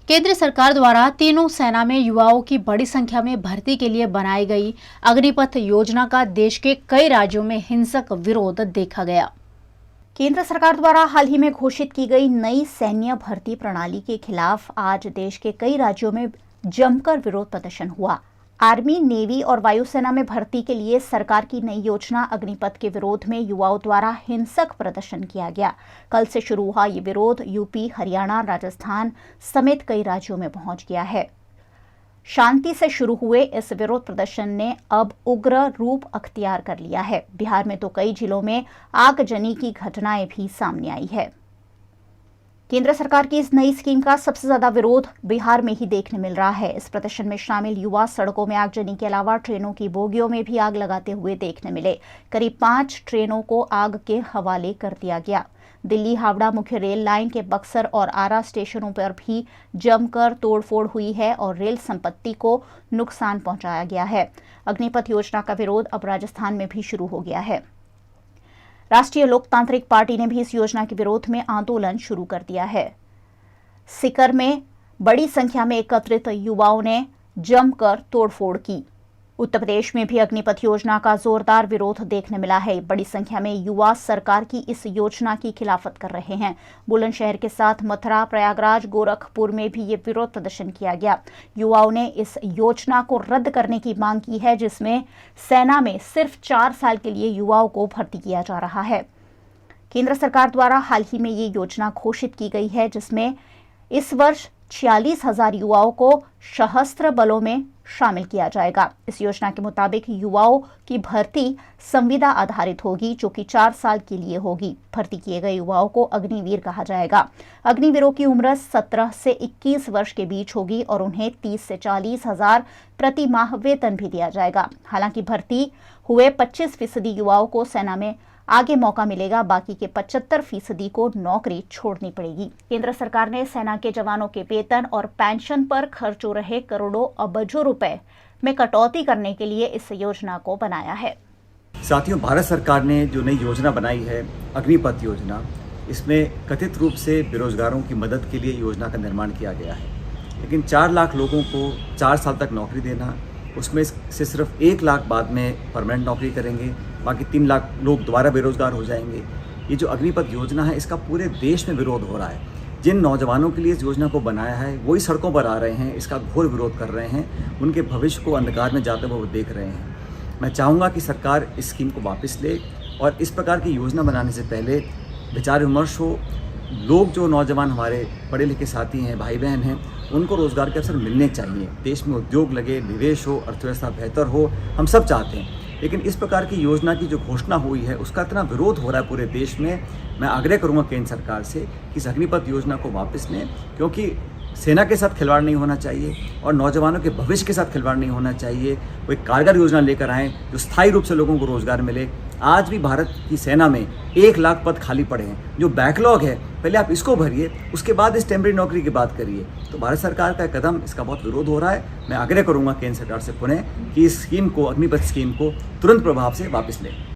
केंद्र सरकार द्वारा तीनों सेना में युवाओं की बड़ी संख्या में भर्ती के लिए बनाई गई अग्निपथ योजना का देश के कई राज्यों में हिंसक विरोध देखा गया। केंद्र सरकार द्वारा हाल ही में घोषित की गई नई सैन्य भर्ती प्रणाली के खिलाफ आज देश के कई राज्यों में जमकर विरोध प्रदर्शन हुआ। आर्मी, नेवी और वायुसेना में भर्ती के लिए सरकार की नई योजना अग्निपथ के विरोध में युवाओं द्वारा हिंसक प्रदर्शन किया गया। कल से शुरू हुआ ये विरोध यूपी, हरियाणा, राजस्थान समेत कई राज्यों में पहुंच गया है। शांति से शुरू हुए इस विरोध प्रदर्शन ने अब उग्र रूप अख्तियार कर लिया है। बिहार में तो कई जिलों में आगजनी की घटनाएं भी सामने आई है। केंद्र सरकार की इस नई स्कीम का सबसे ज्यादा विरोध बिहार में ही देखने मिल रहा है। इस प्रदर्शन में शामिल युवा सड़कों में आगजनी के अलावा ट्रेनों की बोगियों में भी आग लगाते हुए देखने मिले। करीब 5 ट्रेनों को आग के हवाले कर दिया गया। दिल्ली हावड़ा मुख्य रेल लाइन के बक्सर और आरा स्टेशनों पर भी जमकर तोड़फोड़ हुई है और रेल संपत्ति को नुकसान पहुंचाया गया है। अग्निपथ योजना का विरोध अब राजस्थान में भी शुरू हो गया है। राष्ट्रीय लोकतांत्रिक पार्टी ने भी इस योजना के विरोध में आंदोलन शुरू कर दिया है। सीकर में बड़ी संख्या में एकत्रित युवाओं ने जमकर तोड़फोड़ की। उत्तर प्रदेश में भी अग्निपथ योजना का जोरदार विरोध देखने मिला है। बड़ी संख्या में युवा सरकार की इस योजना की खिलाफत कर रहे हैं। बुलंदशहर के साथ मथुरा, प्रयागराज, गोरखपुर में भी ये विरोध प्रदर्शन किया गया। युवाओं ने इस योजना को रद्द करने की मांग की है, जिसमें सेना में सिर्फ 4 साल के लिए युवाओं को भर्ती किया जा रहा है। केंद्र सरकार द्वारा हाल ही में ये योजना घोषित की गई है, जिसमें इस वर्ष 46,000 युवाओं को सशस्त्र बलों में शामिल किया जाएगा। इस योजना के मुताबिक युवाओं की भर्ती संविदा आधारित होगी, जो कि 4 साल के लिए होगी। भर्ती किए गए युवाओं को अग्निवीर कहा जाएगा। अग्निवीरों की उम्र 17 से 21 वर्ष के बीच होगी और उन्हें 30 से 40,000 प्रति माह वेतन भी दिया जाएगा। हालांकि भर्ती हुए 25% युवाओं को सेना में आगे मौका मिलेगा, बाकी के 75% को नौकरी छोड़नी पड़ेगी। केंद्र सरकार ने सेना के जवानों के वेतन और पेंशन पर खर्च हो रहे करोड़ों अबजों रुपए में कटौती करने के लिए इस योजना को बनाया है। साथियों, भारत सरकार ने जो नई योजना बनाई है अग्निपथ योजना, इसमें कथित रूप से बेरोजगारों की मदद के लिए योजना का निर्माण किया गया है। लेकिन 4 लाख लोगों को 4 साल तक नौकरी देना, उसमें से सिर्फ 1 लाख बाद में परमानेंट नौकरी करेंगे, बाकी 3 लाख लोग दोबारा बेरोजगार हो जाएंगे। ये जो अग्निपथ योजना है, इसका पूरे देश में विरोध हो रहा है। जिन नौजवानों के लिए इस योजना को बनाया है वही सड़कों पर आ रहे हैं, इसका घोर विरोध कर रहे हैं। उनके भविष्य को अंधकार में जाते हुए वो देख रहे हैं। मैं चाहूँगा कि सरकार इस स्कीम को वापस ले और इस प्रकार की योजना बनाने से पहले विचार विमर्श हो। लोग, जो नौजवान हमारे पढ़े लिखे साथी हैं, भाई बहन हैं, उनको रोज़गार के अवसर मिलने चाहिए। देश में उद्योग लगे, निवेश हो, अर्थव्यवस्था बेहतर हो, हम सब चाहते हैं। लेकिन इस प्रकार की योजना की जो घोषणा हुई है, उसका इतना विरोध हो रहा है पूरे देश में। मैं आग्रह करूंगा केंद्र सरकार से कि इस अग्निपथ योजना को वापस लें, क्योंकि सेना के साथ खिलवाड़ नहीं होना चाहिए और नौजवानों के भविष्य के साथ खिलवाड़ नहीं होना चाहिए। वो एक कारगर योजना लेकर आएँ जो स्थायी रूप से लोगों को रोजगार मिले। आज भी भारत की सेना में 1 लाख पद खाली पड़े हैं। जो बैकलॉग है, पहले आप इसको भरिए, उसके बाद इस टेम्परेरी नौकरी की बात करिए। तो भारत सरकार का कदम, इसका बहुत विरोध हो रहा है। मैं आग्रह करूंगा केंद्र सरकार से पुनः कि इस स्कीम को, अग्निपथ स्कीम को तुरंत प्रभाव से वापस लें।